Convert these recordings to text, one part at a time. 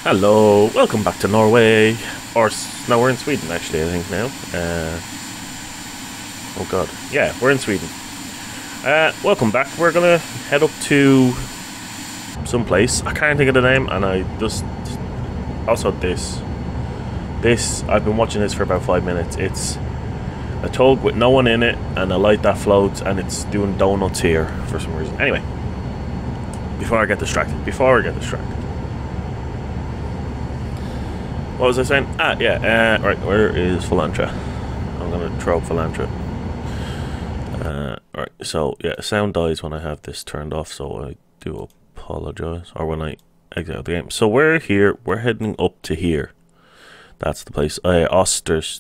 Hello, welcome back to Norway. No, we're in Sweden actually, I think now. Oh god. Yeah, we're in Sweden. Welcome back. We're gonna head up to some place. I can't think of the name, and I just... Also this, I've been watching this for about 5 minutes. It's a tug with no one in it, and a light that floats, and it's doing donuts here for some reason. Anyway, before I get distracted. What was I saying? Right, where is Philantra? I'm gonna throw up Philantra. Right, so yeah, sound dies when I have this turned off, so I do apologize. Or when I exit out the game. So we're here, we're heading up to here. That's the place. Östersund.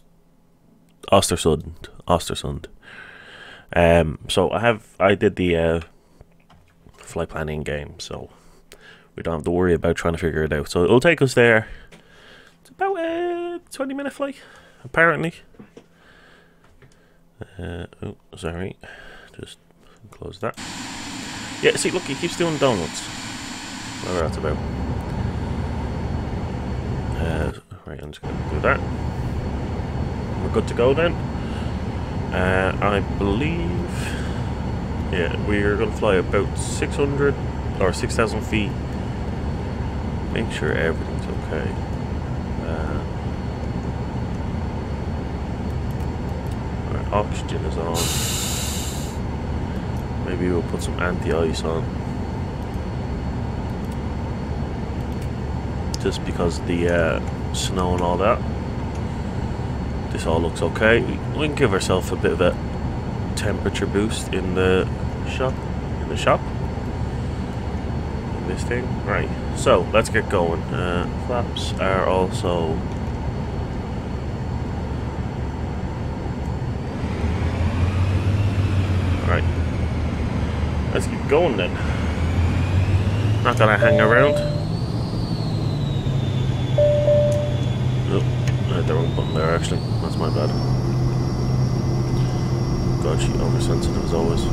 So I did the flight planning game, so we don't have to worry about trying to figure it out. So it'll take us there. About a 20-minute flight, apparently. Oh, sorry. Just close that. Yeah, see, look, he keeps doing donuts. Whatever that's about. Right, I'm just going to do that. We're good to go then. I believe... Yeah, we're going to fly about 600 or 6,000 feet. Make sure everything's okay. Right, oxygen is on. Maybe we'll put some anti-ice on. Just because the snow and all that. This all looks okay. We can give ourselves a bit of a temperature boost in the shop. In this thing. Right. So let's get going. Flaps are also. Right. Let's keep going then. Not gonna hang around. Oh, I had the wrong button there actually. That's my bad. God, she oversensitive as always.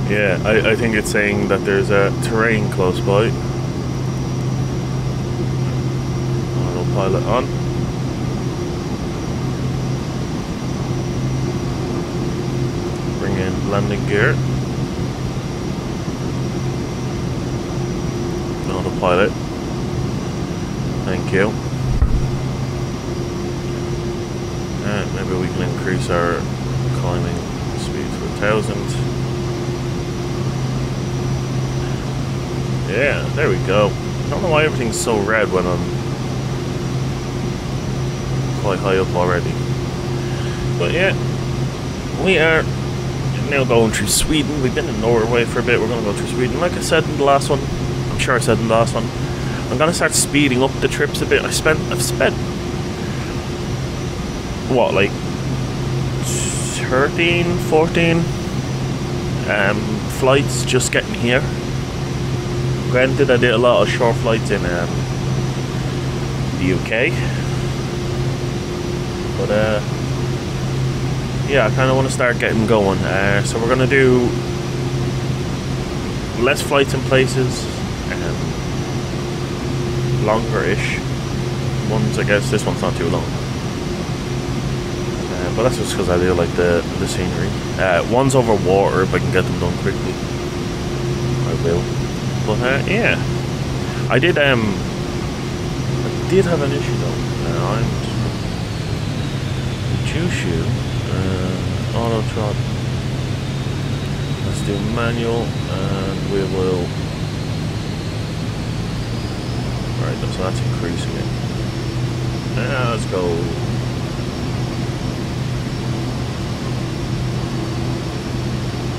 Yeah, I think it's saying that there's a terrain close by. Autopilot on. Bring in landing gear. Autopilot. Thank you. And maybe we can increase our climbing speed to 1,000. Yeah, there we go. I don't know why everything's so red when I'm quite high up already. But yeah, we are now going through Sweden. We've been in Norway for a bit. We're going to go through Sweden. Like I said in the last one, I'm sure I said in the last one, I'm going to start speeding up the trips a bit. I've spent what, like 13, 14 flights just getting here. Granted, I did a lot of short flights in the UK, but yeah, I kind of want to start getting going. So we're gonna do less flights in places, longer-ish ones. I guess this one's not too long, but that's just because I do like the scenery. Ones over water, if I can get them done quickly, I will. But yeah, I did have an issue though. I'm Jushu, auto trot. Let's do manual, and we will. Right, so that's increasing it. Now let's go.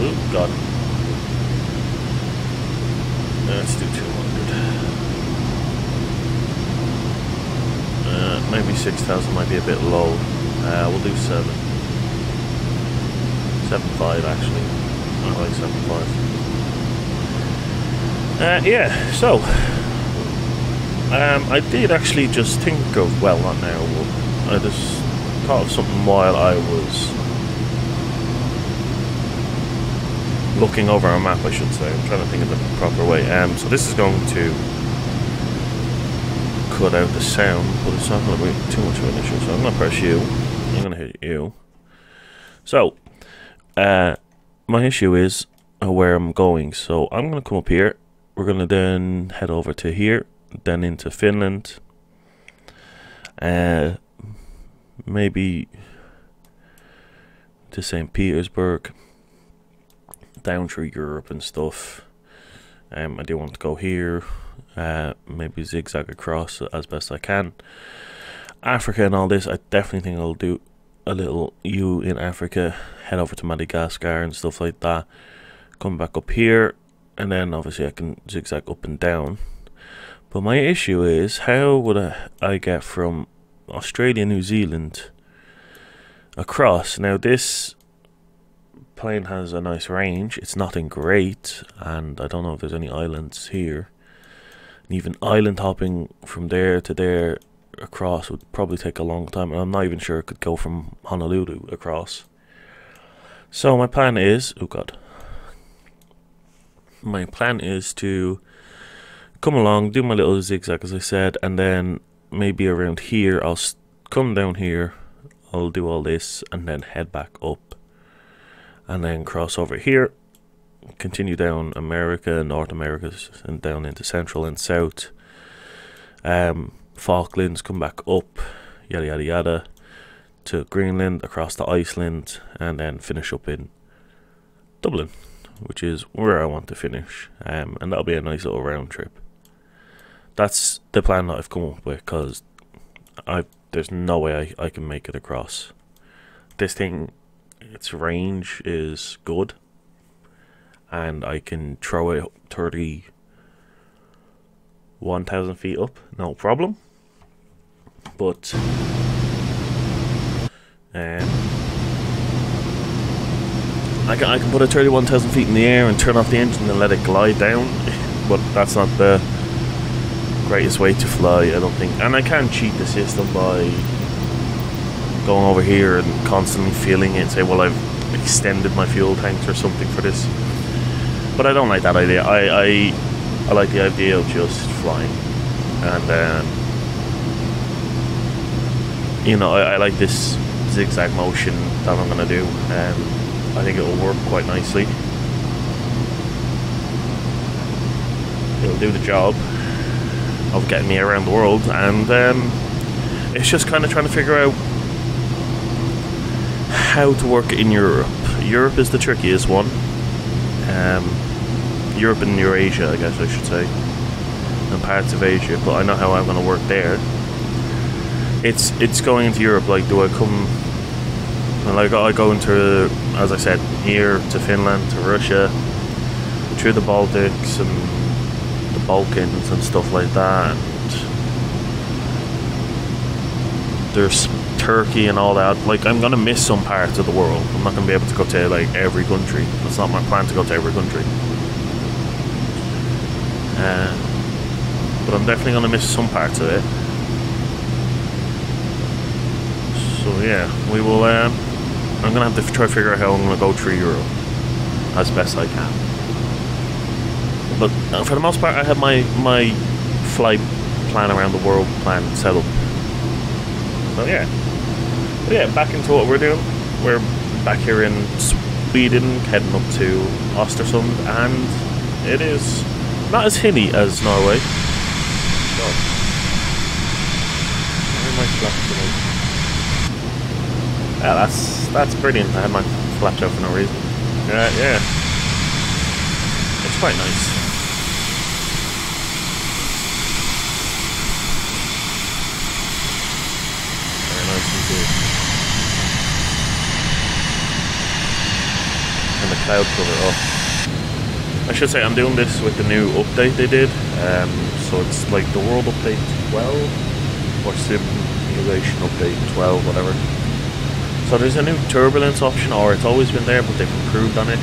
Oop, got it. Let's do 200. Maybe 6,000 might be a bit low. We'll do 7. 7.5 actually. I like 7.5. Yeah, so I did actually just think of, well, not now, I just thought of something while I was looking over our map, I should say. I'm trying to think of the proper way. So this is going to cut out the sound, but it's not going to be too much of an issue. So I'm going to press U. I'm going to hit U. So, my issue is where I'm going. So I'm going to come up here. We're going to then head over to here, then into Finland. Maybe to St. Petersburg, down through Europe and stuff. I do want to go here, maybe zigzag across as best I can. Africa and all this, I definitely think I'll do a little U in Africa, head over to Madagascar and stuff like that, come back up here, and then obviously I can zigzag up and down. But my issue is, how would I get from Australia, New Zealand across? Now this plane has a nice range, it's nothing great, and I don't know if there's any islands here. And even island hopping from there to there across would probably take a long time, and I'm not even sure it could go from Honolulu across. So my plan is, oh god, my plan is to come along, do my little zigzag as I said, and then maybe around here I'll come down here, I'll do all this and then head back up and then cross over here, continue down America, North America, and down into Central and South, Falklands, come back up, yada yada yada, to Greenland, across to Iceland, and then finish up in Dublin, which is where I want to finish, and that'll be a nice little round trip. That's the plan that I've come up with, because there's no way I can make it across. This thing, its range is good, and I can throw it 31,000 feet up, no problem. But I can put it 31,000 feet in the air and turn off the engine and let it glide down, but that's not the greatest way to fly, I don't think. And I can cheat the system by going over here and constantly filling it and say, well, I've extended my fuel tanks or something for this. But I don't like that idea. I like the idea of just flying. And you know, I like this zigzag motion that I'm going to do. I think it will work quite nicely. It'll do the job of getting me around the world, and it's just kind of trying to figure out how to work in Europe. Europe is the trickiest one. Europe and Eurasia, I guess I should say, and parts of Asia, but I know how I'm going to work there. It's going into Europe. Like, do I come, like, I go into, as I said, here to Finland, to Russia, through the Baltics and the Balkans and stuff like that, and there's Turkey and all that. Like, I'm gonna miss some parts of the world. I'm not gonna be able to go to like every country. That's not my plan, to go to every country. But I'm definitely gonna miss some parts of it. So yeah, we will. I'm gonna have to try to figure out how I'm gonna go through Europe as best I can. But for the most part, I have my flight plan around the world plan set up. So yeah. But yeah, back into what we're doing. We're back here in Sweden, heading up to Östersund, and it is not as hilly as Norway. So, very nice flaps tonight. Yeah, that's brilliant. I had my flaps out for no reason. Yeah, it's quite nice. And the cloud cover up. I should say I'm doing this with the new update they did. So it's like the World Update 12 or Simulation Update 12, whatever. So there's a new turbulence option, or it's always been there, but they've improved on it.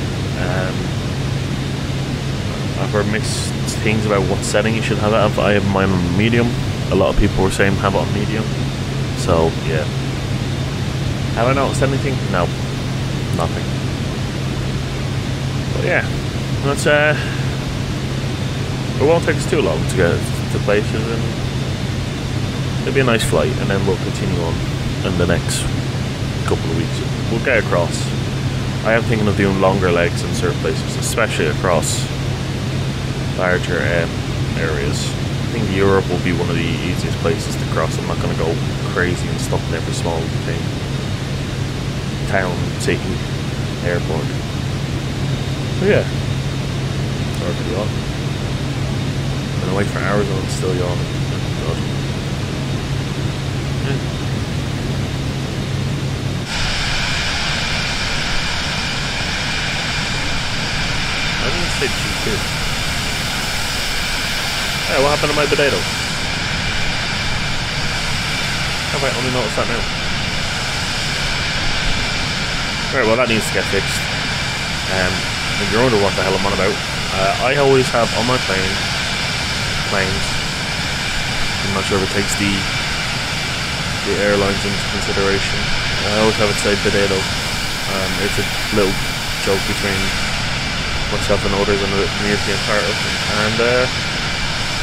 I've were mixed things about what setting you should have it at. I have mine on medium. A lot of people were saying have it on medium. So yeah. Have I noticed anything? No. Nothing. But yeah. That's it won't take us too long to get to places, and it'll be a nice flight, and then we'll continue on in the next couple of weeks. We'll get across. I am thinking of doing longer legs in certain places, especially across larger areas. I think Europe will be one of the easiest places to cross. I'm not going to go crazy and stop in every small thing. Town, city, airport. So yeah. Sorry for the yawn. Been awake for hours and I'm still yawning. God. Yeah. I didn't say G2. Hey, what happened to my potato? Have I only noticed that now? Alright, well that needs to get fixed. If you're wondering what the hell I'm on about, I always have on my planes, I'm not sure if it takes the airlines into consideration, I always have it say potato. It's a little joke between myself and others in the European part of it, and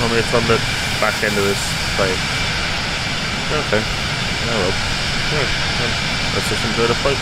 normally it's on the back end of this plane. Okay, oh well. Yeah, let's just enjoy the flight.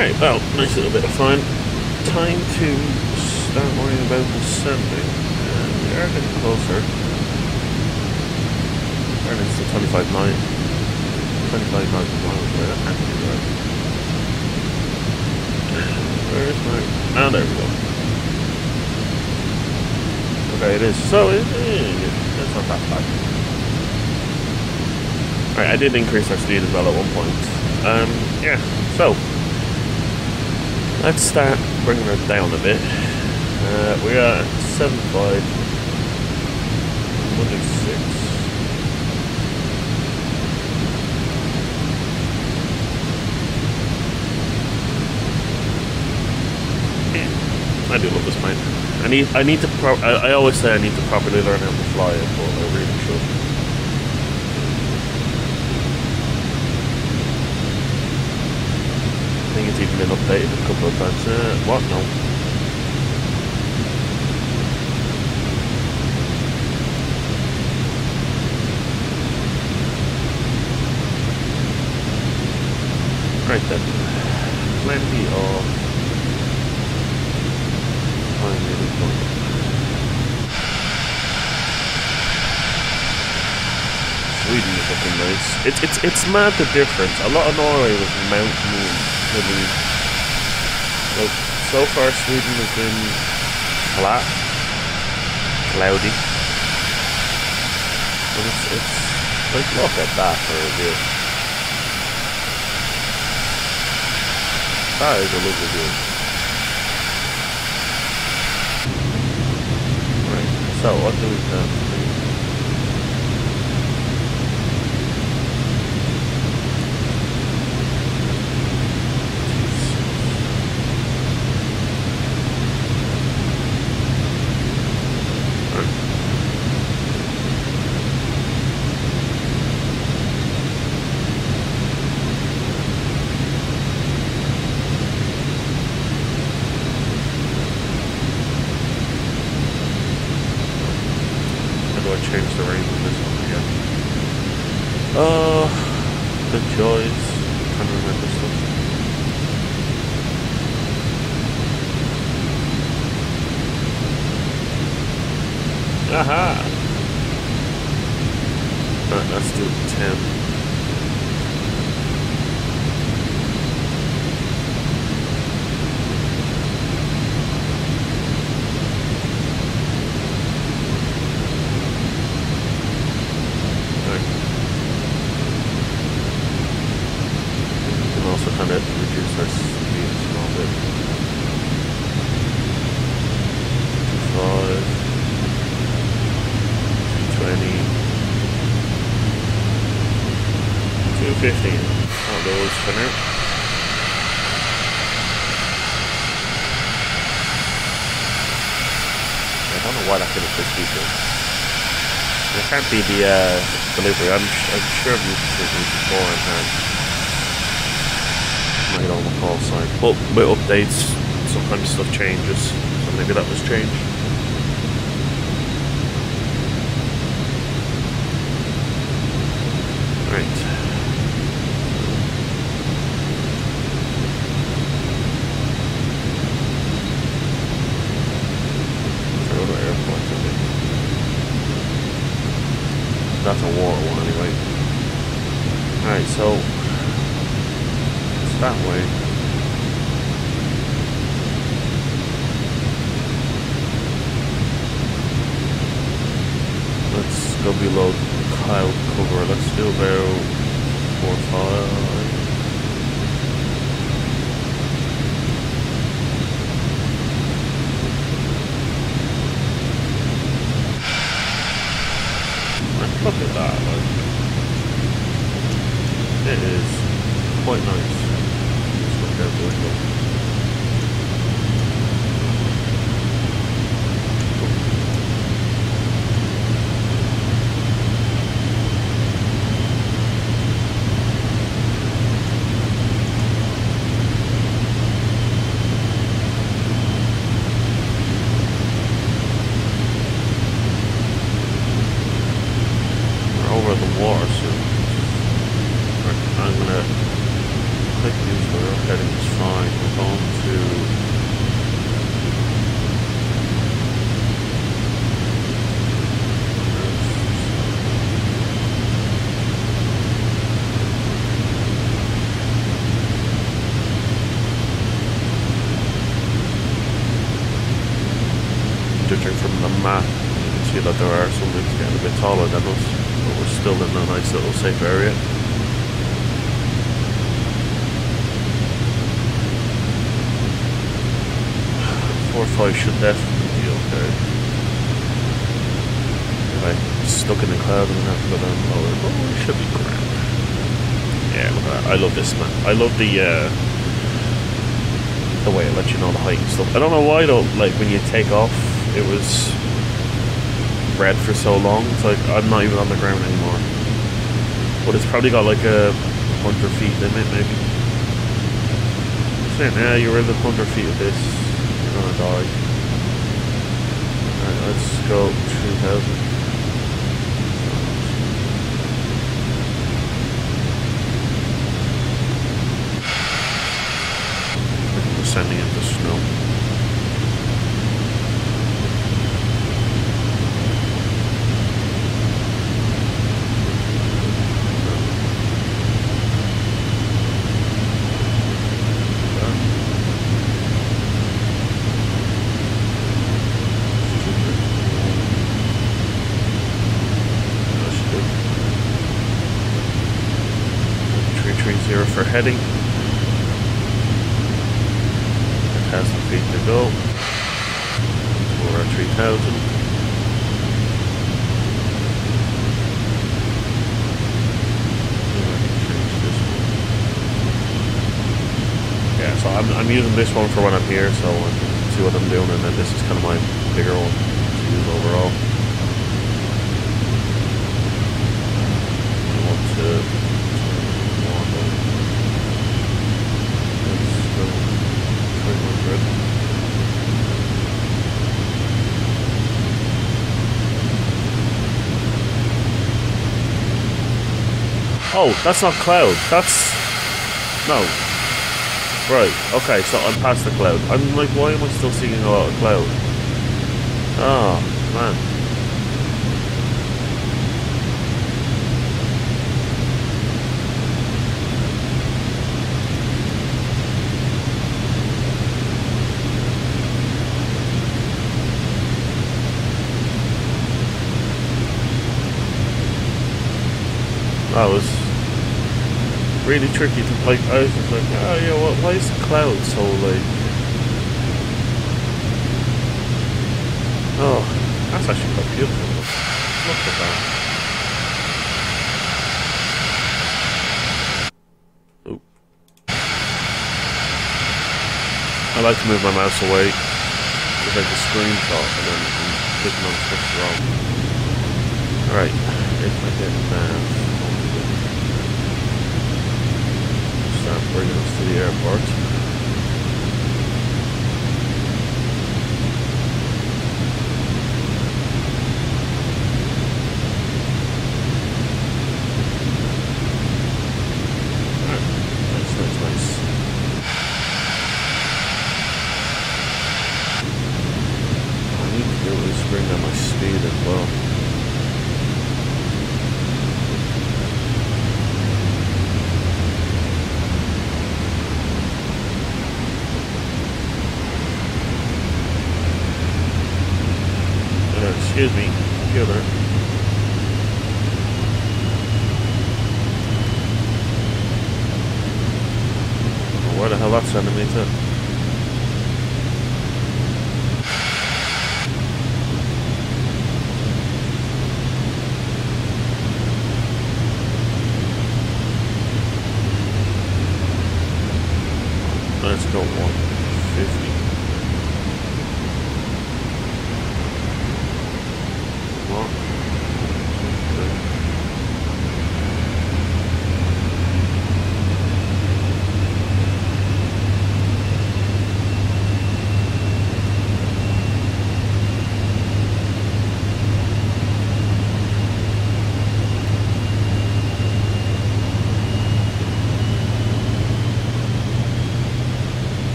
Alright, well, nice little bit of fun. Time to start worrying about the sanding. And we are getting closer. And it's the 25 miles an hour. That can't be right. Where's my... Oh, there we go. Okay, it is. So, it's not that bad. Alright, I did increase our speed as well at one point. Yeah, so... let's start bringing it down a bit. We are at 75. 106. I do love this plane. I need to I always say I need to properly learn how to fly it, but I really should. I think it's even been updated a couple of times. What? No. Right then. Plenty of Sweden is looking nice. It's mad the difference. A lot of Norway was mountainy, really. Like so far, Sweden has been flat, cloudy. But it's like look at that for a view. That is a lovely view. So, what do we have? Change the range on this one again. The joys. I'm trying to remember stuff. Aha! Let's do 10. Kind of reduce our speed a small bit. 5, 220, 215. That goes for now. I don't know why that finished this feature. It can't be the delivery. I'm sure I've used this before and made all the call sign, but with updates sometimes stuff changes, so maybe that was changed. Right. So go to airport, I think. That's a water one anyway. Alright, so that way. Let's go below cloud cover. Let's do about 4 or 5. Look at that, like, it is quite nice. Look out the window. Over the water soon. I'm gonna Click use for road heading is fine. We're going to judging from the map, you can see that there are some things getting a bit taller than us, but we're still in a nice little safe area. 4-5 should definitely be okay. Anyway, stuck in the cloud and we have to go down lower, but we should be grand. Yeah, look at that. I love this, man. I love the way it lets you know the height and stuff. I don't know why though, like when you take off, it was red for so long. It's like I'm not even on the ground anymore. But it's probably got like a 100 feet limit, maybe. So yeah, you're within 100 feet of this, you're gonna die. Alright, let's go 3000. We're sending into snow. For heading, 1,000 feet to go. We're at 3,000. Yeah, so I'm using this one for when I'm here, so I can see what I'm doing, and then this is kind of my bigger one to use overall. I want to. Oh, that's not cloud. That's... No. Right, okay, so I'm past the cloud. I'm like, why am I still seeing a lot of cloud? Oh, man. That was really tricky to, like, I was just like, oh yeah, why is the cloud so, like... Oh, that's actually quite beautiful. Look at that. Ooh. I like to move my mouse away to take a screenshot and then clicking on switch wrong. Alright, if I get that... bringing us to the airport. Alright, nice. What I need to do is bring down my speed as well. Excuse me, computer. Where the hell that's sending me to? Let's go 150.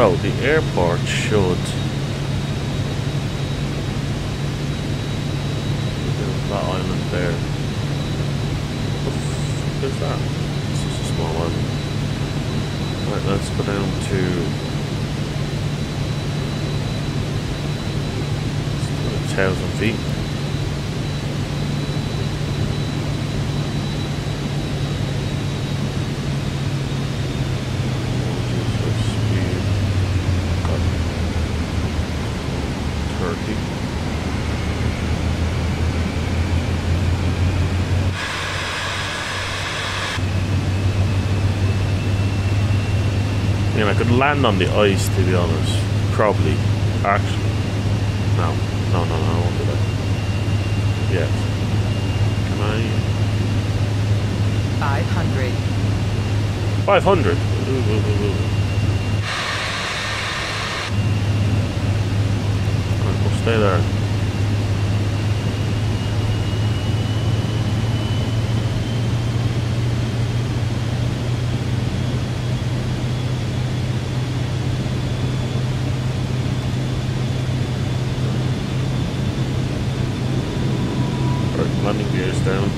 Oh, the airport should. There's that island there. What the f is that? It's just a small island. Right, let's go down to 1,000 feet. I mean, I could land on the ice, to be honest. Probably. Actually. No. No, I won't do that. Yes. Can I? 500. 500? Alright, we'll stay there. Landing gears down.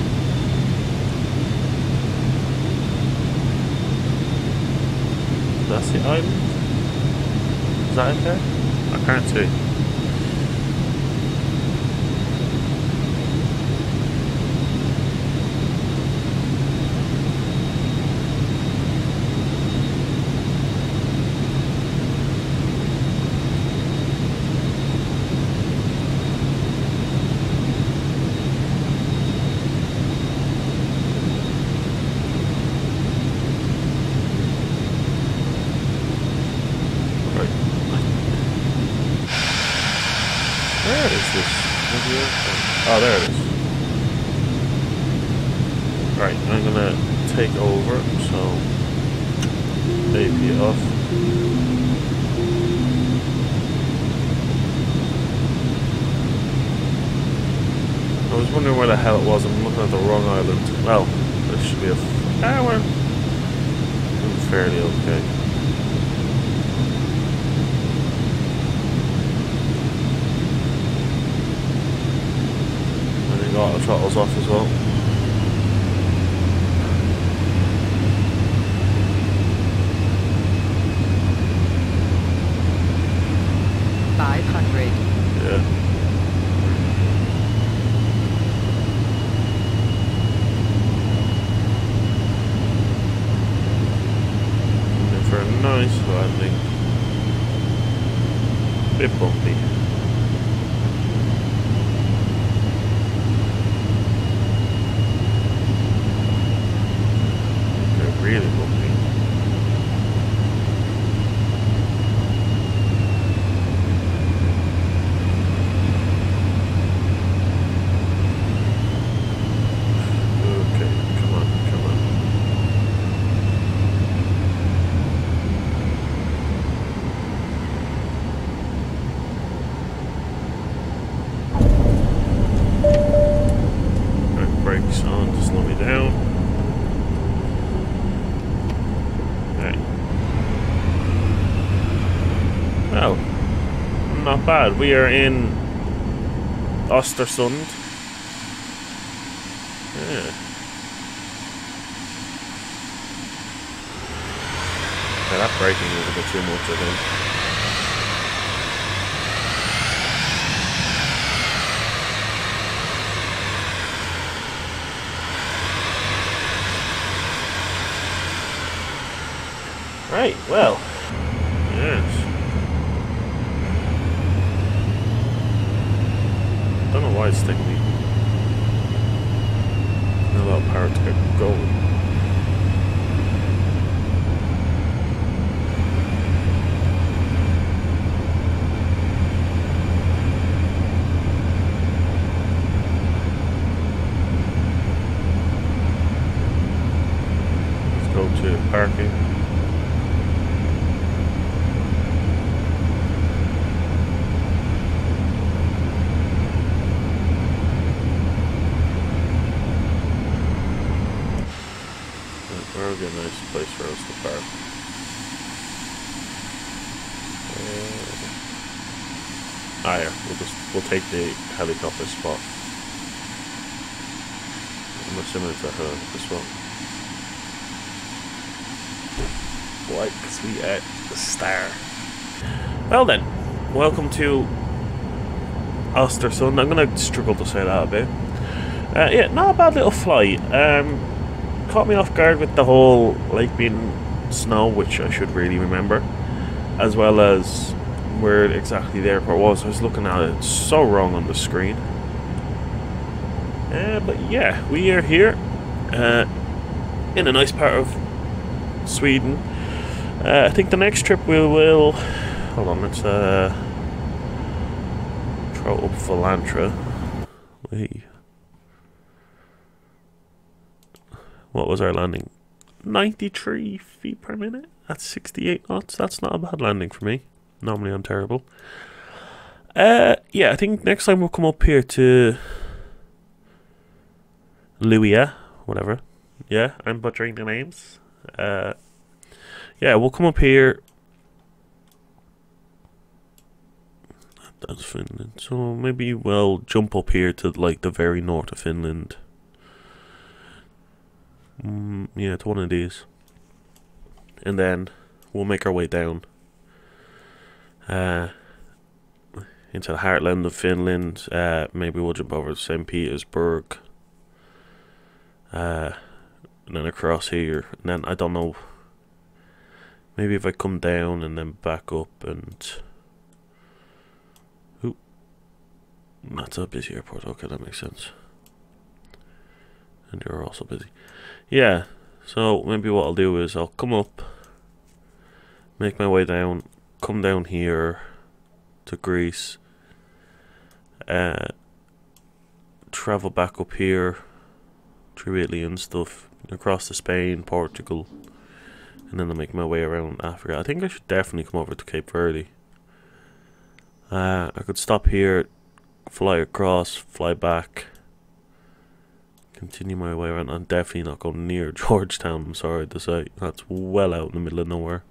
That's the island? Is that it there? I can't see. Where is this? Oh, there it is. Right, I'm gonna take over, so AP off. I was wondering where the hell it was. I'm looking at the wrong island. Well, this should be a we're doing fairly okay. Auto throttles off as well. Yeah. Looking for a nice landing. Bit bumpy. Really bumpy. Okay, come on. Right, brakes on to slow me down. Well, not bad. We are in Östersund. Yeah. Yeah, that braking was a bit too much, I think. Right, well. Yes. Don't know why it's taking me a lot of power to get going. Let's go to parking. That'll be a nice place for us to park. Ah, yeah, we'll take the helicopter spot. I'm assuming it's a helicopter spot. Like, sweet the star. Well then, welcome to Östersund. I'm gonna struggle to say that a bit. Yeah, not a bad little flight. Caught me off guard with the whole lake being snow, which I should really remember, as well as where exactly the airport was. I was looking at it so wrong on the screen. But yeah, we are here in a nice part of Sweden. I think the next trip we will... Hold on, let's throw up Valantra. Wait. What was our landing? 93 feet per minute? That's 68 knots. That's not a bad landing for me. Normally I'm terrible. Yeah, I think next time we'll come up here to Luia, whatever. Yeah, I'm butchering the names. Yeah, we'll come up here. That's Finland. So maybe we'll jump up here to like the very north of Finland. Yeah, to one of these. And then we'll make our way down into the heartland of Finland. Maybe we'll jump over to St. Petersburg. And then across here. And then, I don't know. Maybe if I come down and then back up and... Ooh. That's a busy airport. Okay, that makes sense. And you're also busy. Yeah, so maybe what I'll do is I'll come up, make my way down, come down here to Greece, travel back up here through Italy and stuff, across to Spain, Portugal, and then I'll make my way around Africa. I think I should definitely come over to Cape Verde. I could stop here, fly across, fly back, continue my way around. I'm definitely not going near Georgetown, I'm sorry to say. That's well out in the middle of nowhere.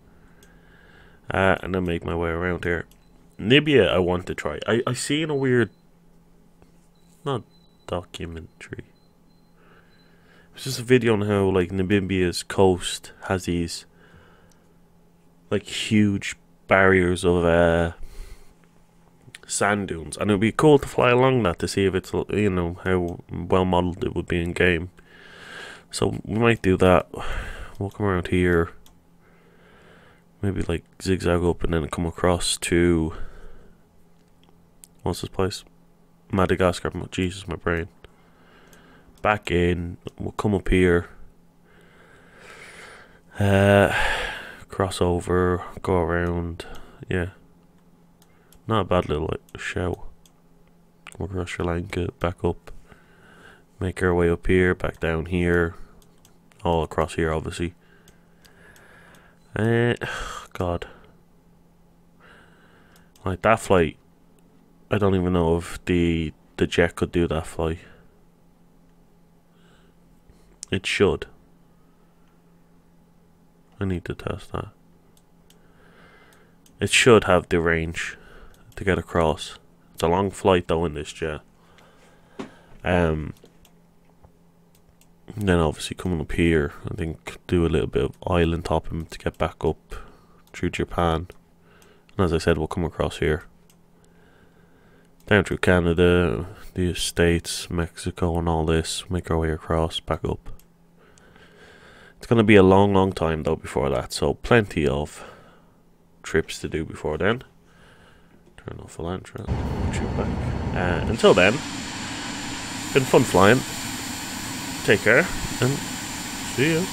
And then make my way around here. Libya I want to try. I seen a weird... not documentary. It's just a video on how like Namibia's coast has these like huge barriers of sand dunes, and it would be cool to fly along that to see if it's, you know, how well modeled it would be in game. So we might do that. We'll come around here, maybe like zigzag up and then come across to, what's this place? Madagascar. Jesus, my brain. Back in, we'll come up here, cross over, go around. Yeah, not a bad little show. Come across Sri Lanka, back up, make our way up here, back down here, all across here obviously. God, like that flight, I don't even know if the jet could do that flight. It should. I need to test that. It should have the range to get across. It's a long flight though in this jet. Then obviously coming up here, I think do a little bit of island hopping to get back up through Japan. And as I said, we'll come across here, down through Canada, the States, Mexico and all this, make our way across, back up. It's going to be a long time though before that, so plenty of trips to do before then. Turn off Valantra, shoot back. Until then, been fun flying. Take care and see you.